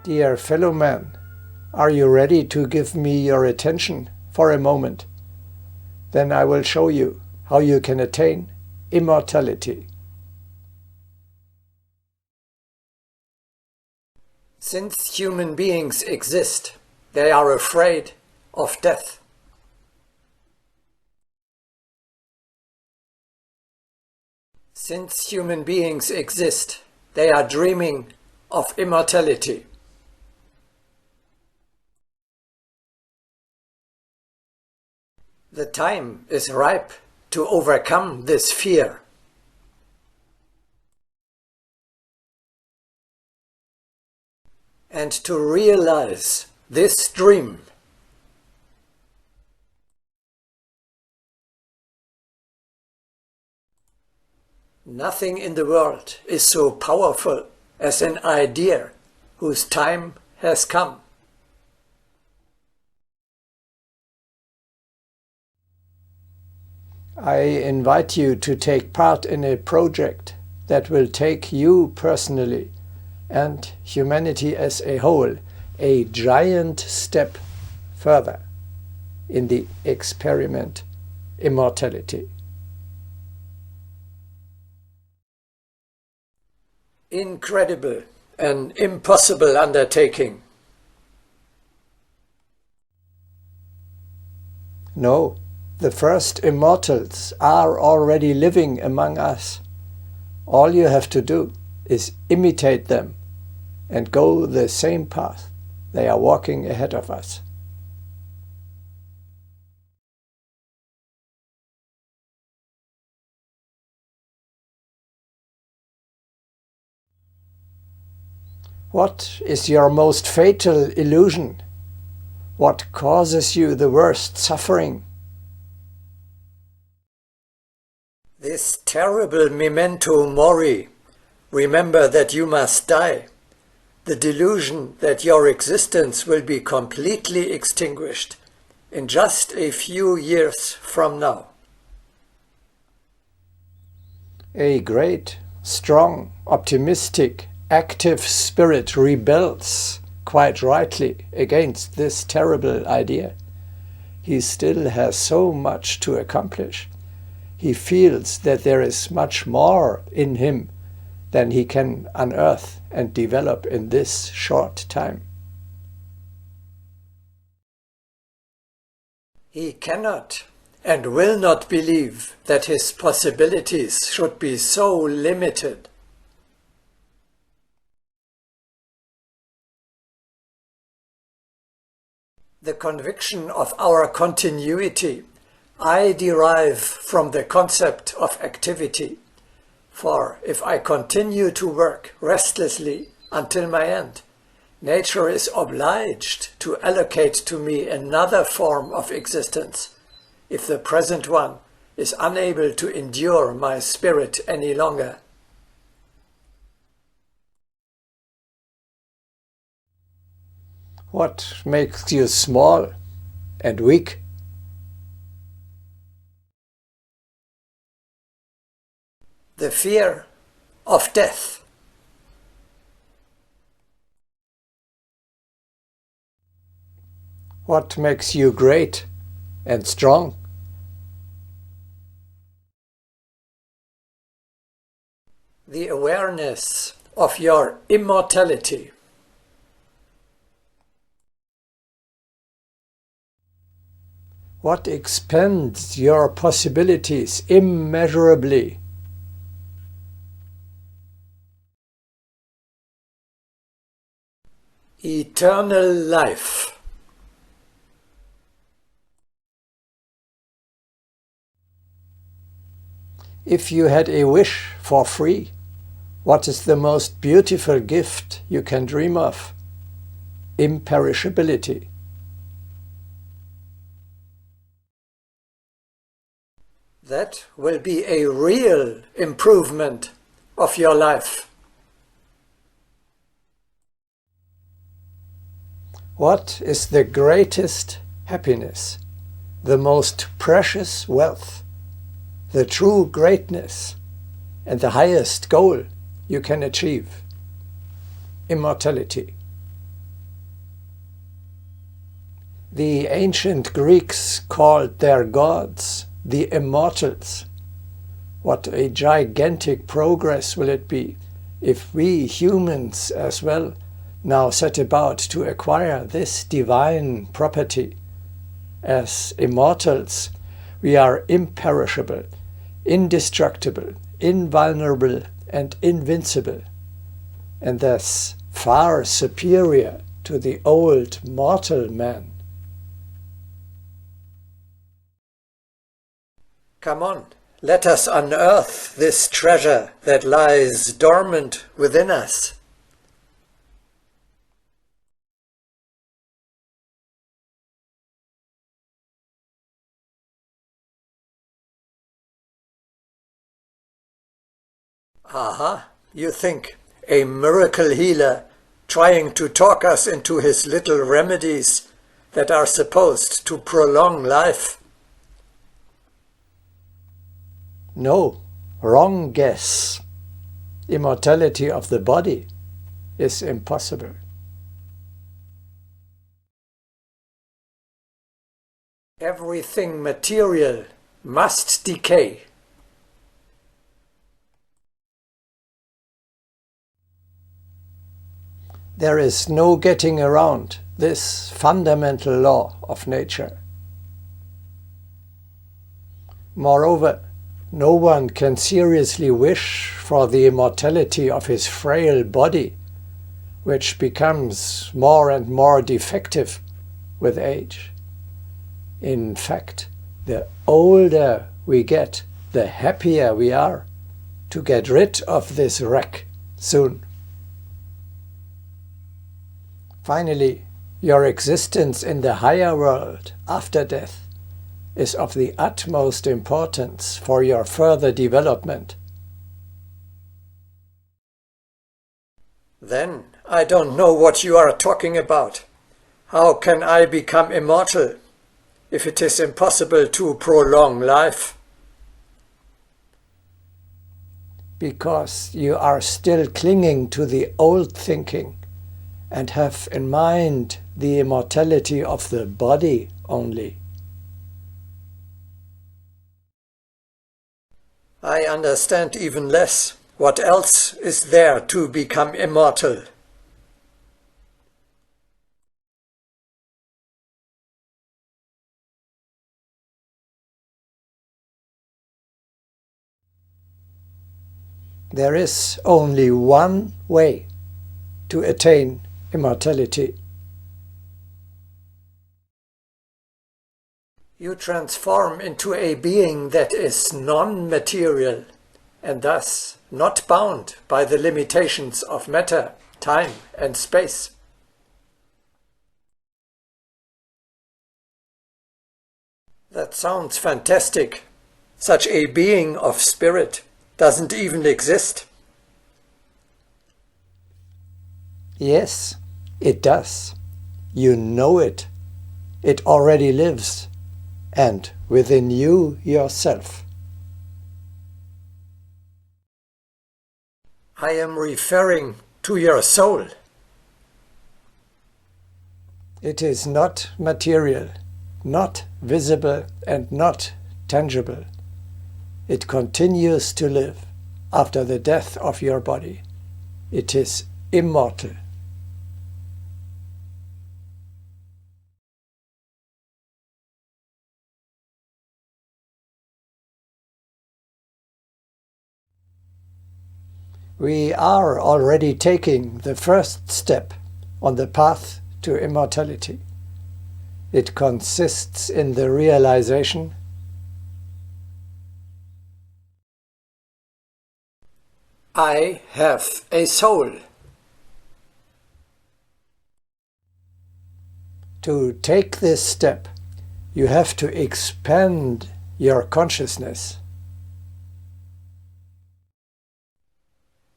Dear fellow man, are you ready to give me your attention for a moment? Then I will show you how you can attain immortality. Since human beings exist, they are afraid of death. Since human beings exist, they are dreaming of immortality. The time is ripe to overcome this fear. And to realize this dream. Nothing in the world is so powerful as an idea whose time has come. I invite you to take part in a project that will take you personally and humanity as a whole a giant step further in the experiment immortality. Incredible, an impossible undertaking. No, the first immortals are already living among us. All you have to do is imitate them and go the same path they are walking ahead of us. What is your most fatal illusion? What causes you the worst suffering? This terrible memento mori. Remember that you must die. The delusion that your existence will be completely extinguished in just a few years from now. A great, strong, optimistic, active spirit rebels, quite rightly, against this terrible idea. He still has so much to accomplish. He feels that there is much more in him than he can unearth and develop in this short time. He cannot and will not believe that his possibilities should be so limited. The conviction of our continuity I derive from the concept of activity. For if I continue to work restlessly until my end, nature is obliged to allocate to me another form of existence, if the present one is unable to endure my spirit any longer. What makes you small and weak? The fear of death. What makes you great and strong? The awareness of your immortality. What expands your possibilities immeasurably? Eternal life. If you had a wish for free, what is the most beautiful gift you can dream of? Imperishability. That will be a real improvement of your life. What is the greatest happiness, the most precious wealth, the true greatness, and the highest goal you can achieve? Immortality. The ancient Greeks called their gods the immortals. What a gigantic progress will it be if we humans as well now set about to acquire this divine property. As immortals, we are imperishable, indestructible, invulnerable, and invincible, and thus far superior to the old mortal man. Come on, let us unearth this treasure that lies dormant within us. Aha, you think, a miracle healer trying to talk us into his little remedies that are supposed to prolong life? No, wrong guess. Immortality of the body is impossible. Everything material must decay. There is no getting around this fundamental law of nature. Moreover, no one can seriously wish for the immortality of his frail body, which becomes more and more defective with age. In fact, the older we get, the happier we are to get rid of this wreck soon. Finally, your existence in the higher world after death is of the utmost importance for your further development. Then I don't know what you are talking about. How can I become immortal if it is impossible to prolong life? Because you are still clinging to the old thinking and have in mind the immortality of the body only. I understand even less. What else is there to become immortal? There is only one way to attain immortality. You transform into a being that is non-material and thus not bound by the limitations of matter, time, and space. That sounds fantastic. Such a being of spirit doesn't even exist. Yes, it does. You know it. It already lives, and within you yourself. I am referring to your soul. It is not material, not visible, and not tangible. It continues to live after the death of your body. It is immortal. We are already taking the first step on the path to immortality. It consists in the realization I have a soul. To take this step, you have to expand your consciousness.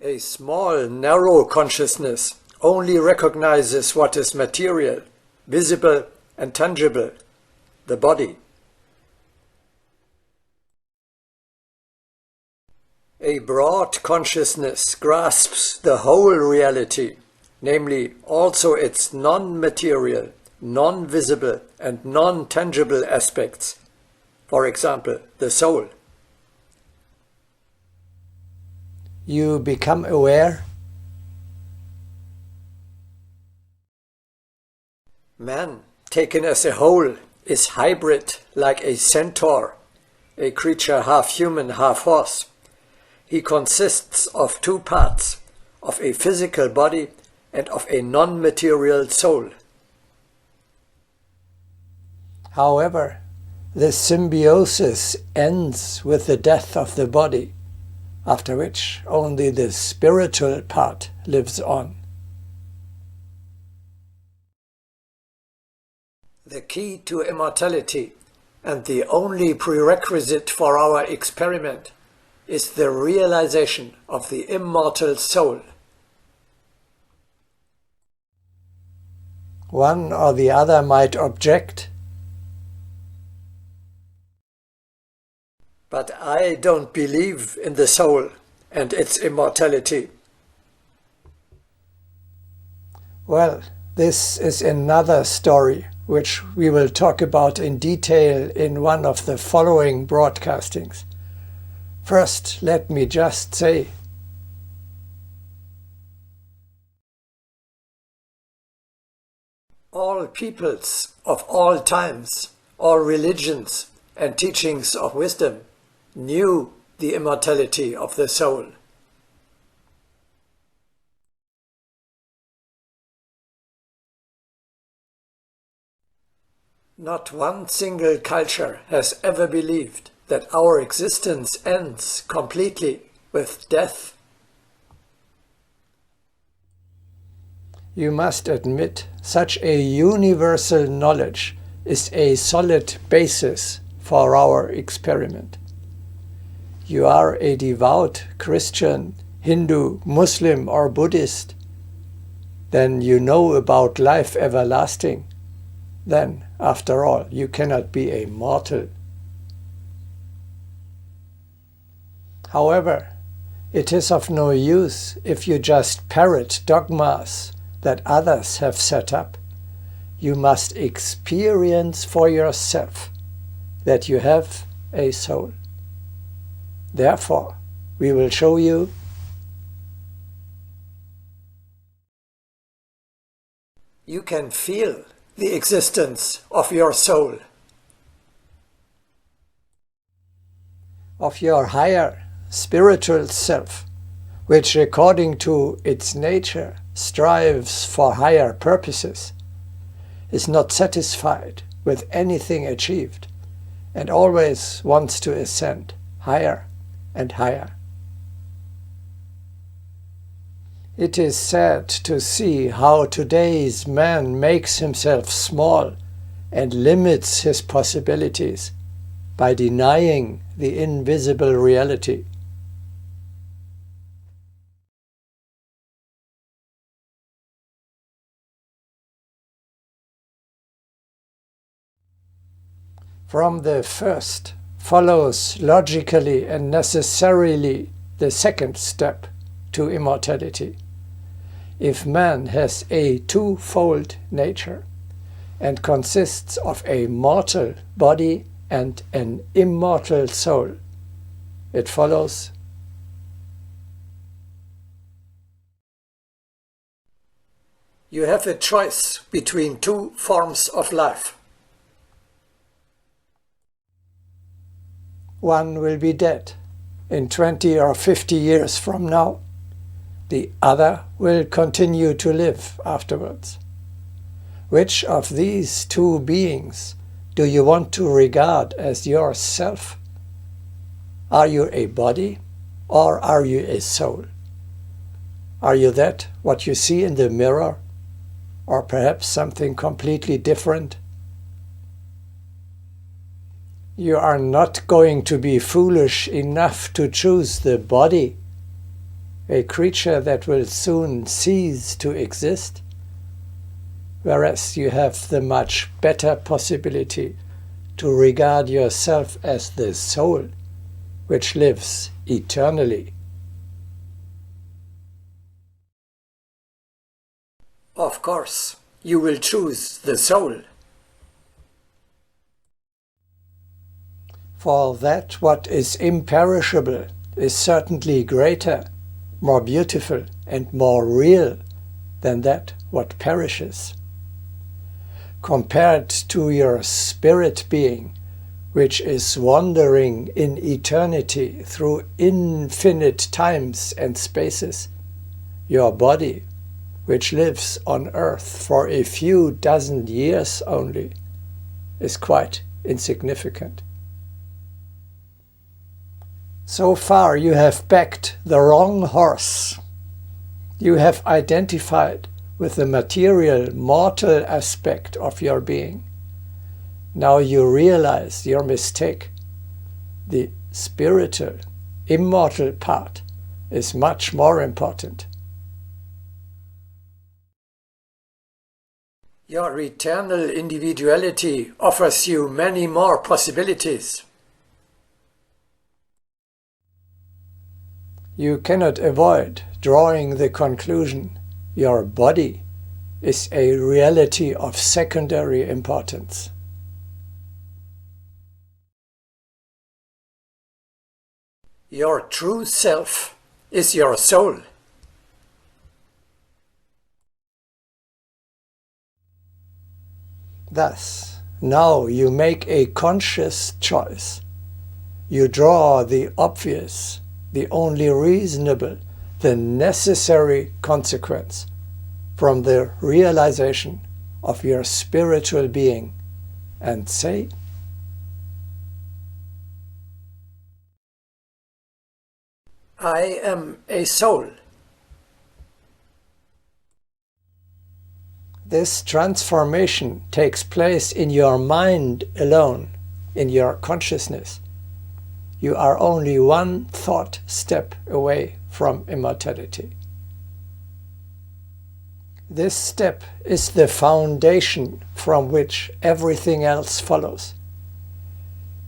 A small, narrow consciousness only recognizes what is material, visible, and tangible, the body. A broad consciousness grasps the whole reality, namely also its non-material, non-visible and non-tangible aspects, for example, the soul. You become aware. Man, taken as a whole, is hybrid like a centaur, a creature half human, half horse. He consists of two parts, of a physical body and of a non-material soul. However, this symbiosis ends with the death of the body, after which only the spiritual part lives on. The key to immortality, and the only prerequisite for our experiment, is the realization of the immortal soul. One or the other might object. But I don't believe in the soul and its immortality. Well, this is another story, which we will talk about in detail in one of the following broadcastings. First, let me just say, all peoples of all times, all religions and teachings of wisdom knew the immortality of the soul. Not one single culture has ever believed that our existence ends completely with death. You must admit, such a universal knowledge is a solid basis for our experiment. You are a devout Christian, Hindu, Muslim or Buddhist. Then you know about life everlasting. Then, after all, you cannot be a mortal. However, it is of no use if you just parrot dogmas that others have set up. You must experience for yourself that you have a soul. Therefore, we will show you you can feel the existence of your soul, of your higher spiritual self, which according to its nature strives for higher purposes, is not satisfied with anything achieved, and always wants to ascend higher and higher. It is sad to see how today's man makes himself small and limits his possibilities by denying the invisible reality. From the first follows logically and necessarily the second step to immortality. If man has a twofold nature and consists of a mortal body and an immortal soul, it follows you have a choice between two forms of life. One will be dead in 20 or 50 years from now. The other will continue to live afterwards. Which of these two beings do you want to regard as yourself? Are you a body or are you a soul? Are you that what you see in the mirror, or perhaps something completely different? You are not going to be foolish enough to choose the body, a creature that will soon cease to exist, whereas you have the much better possibility to regard yourself as the soul, which lives eternally. Of course, you will choose the soul. For that what is imperishable is certainly greater, more beautiful and more real than that what perishes. Compared to your spirit being, which is wandering in eternity through infinite times and spaces, your body, which lives on earth for a few dozen years only, is quite insignificant. So far you have backed the wrong horse. You have identified with the material, mortal aspect of your being. Now you realize your mistake. The spiritual, immortal part is much more important. Your eternal individuality offers you many more possibilities. You cannot avoid drawing the conclusion your body is a reality of secondary importance. Your true self is your soul. Thus, now you make a conscious choice. You draw the obvious, the only reasonable, the necessary consequence from the realization of your spiritual being and say, I am a soul. This transformation takes place in your mind alone, in your consciousness. You are only one thought step away from immortality. This step is the foundation from which everything else follows.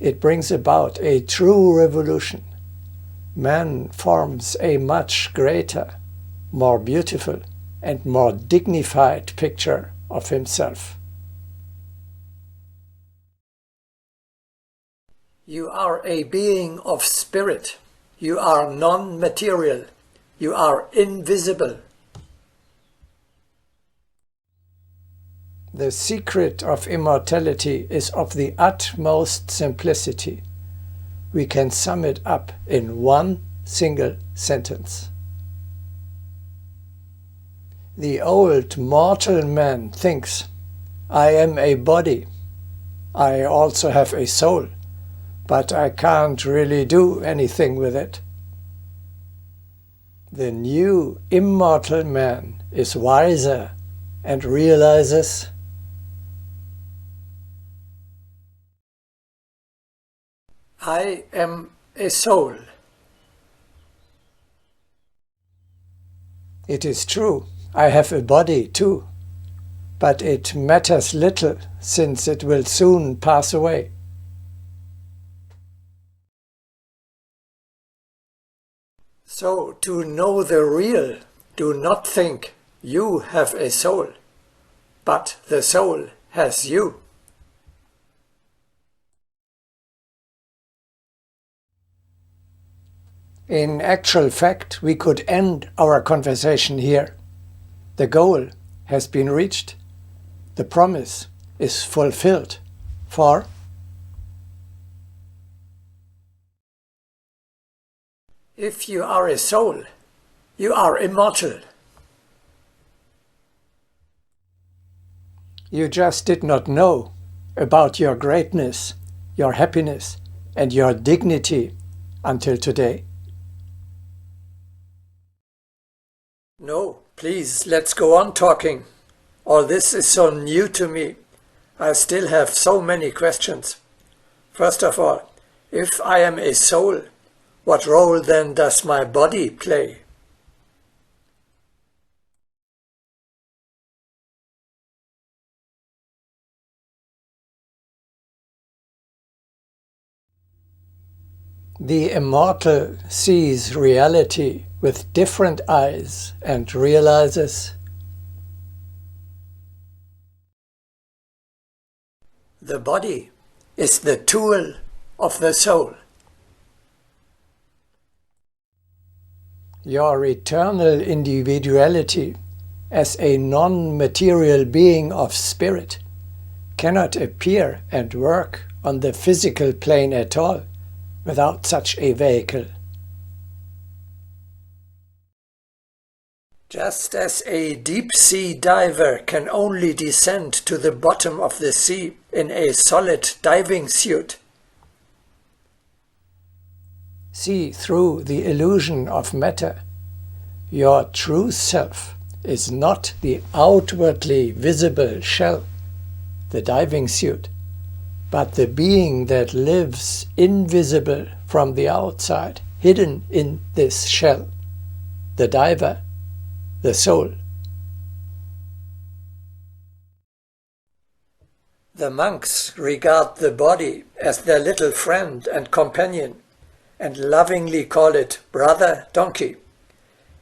It brings about a true revolution. Man forms a much greater, more beautiful, and more dignified picture of himself. You are a being of spirit. You are non-material. You are invisible. The secret of immortality is of the utmost simplicity. We can sum it up in one single sentence. The old mortal man thinks, I am a body. I also have a soul, but I can't really do anything with it. The new immortal man is wiser and realizes, I am a soul. It is true, I have a body too, but it matters little since it will soon pass away. So, to know the real, do not think you have a soul, but the soul has you. In actual fact, we could end our conversation here. The goal has been reached. The promise is fulfilled. For if you are a soul, you are immortal. You just did not know about your greatness, your happiness, and your dignity until today. No, please, let's go on talking. All this is so new to me. I still have so many questions. First of all, if I am a soul, what role then does my body play? The immortal sees reality with different eyes and realizes The body is the tool of the soul. Your eternal individuality as a non-material being of spirit cannot appear and work on the physical plane at all without such a vehicle. Just as a deep-sea diver can only descend to the bottom of the sea in a solid diving suit, see through the illusion of matter, your true self is not the outwardly visible shell, the diving suit, but the being that lives invisible from the outside, hidden in this shell, the diver, the soul. The monks regard the body as their little friend and companion, and lovingly call it brother donkey.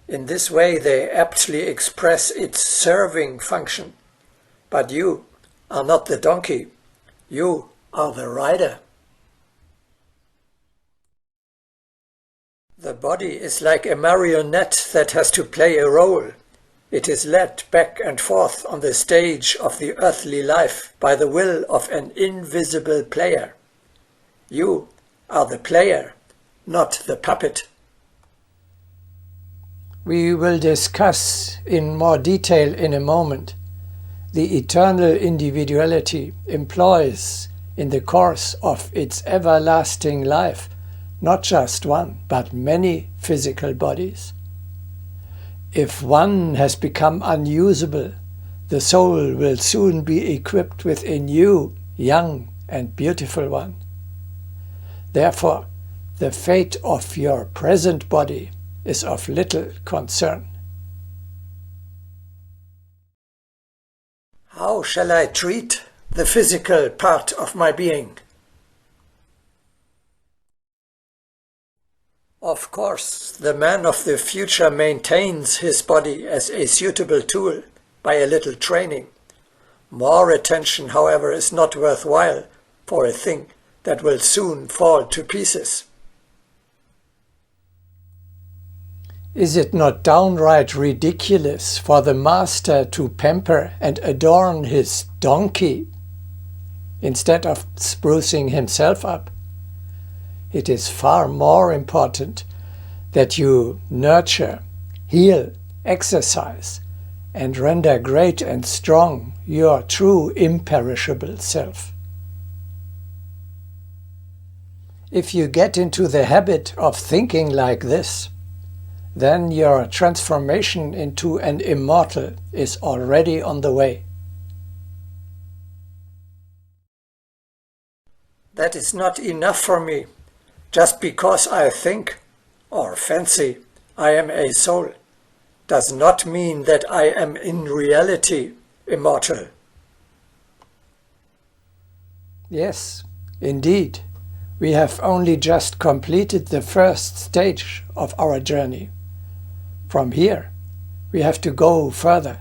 In this way they aptly express its serving function. But you are not the donkey, you are the rider. The body is like a marionette that has to play a role. It is led back and forth on the stage of the earthly life by the will of an invisible player. You are the player, not the puppet. We will discuss in more detail in a moment. The eternal individuality employs in the course of its everlasting life not just one, but many physical bodies. If one has become unusable, the soul will soon be equipped with a new, young and beautiful one. Therefore, the fate of your present body is of little concern. How shall I treat the physical part of my being? Of course, the man of the future maintains his body as a suitable tool by a little training. More attention, however, is not worthwhile for a thing that will soon fall to pieces. Is it not downright ridiculous for the master to pamper and adorn his donkey instead of sprucing himself up? It is far more important that you nurture, heal, exercise, and render great and strong your true imperishable self. If you get into the habit of thinking like this, then your transformation into an immortal is already on the way. That is not enough for me. Just because I think or fancy I am a soul does not mean that I am in reality immortal. Yes, indeed, we have only just completed the first stage of our journey. From here, we have to go further.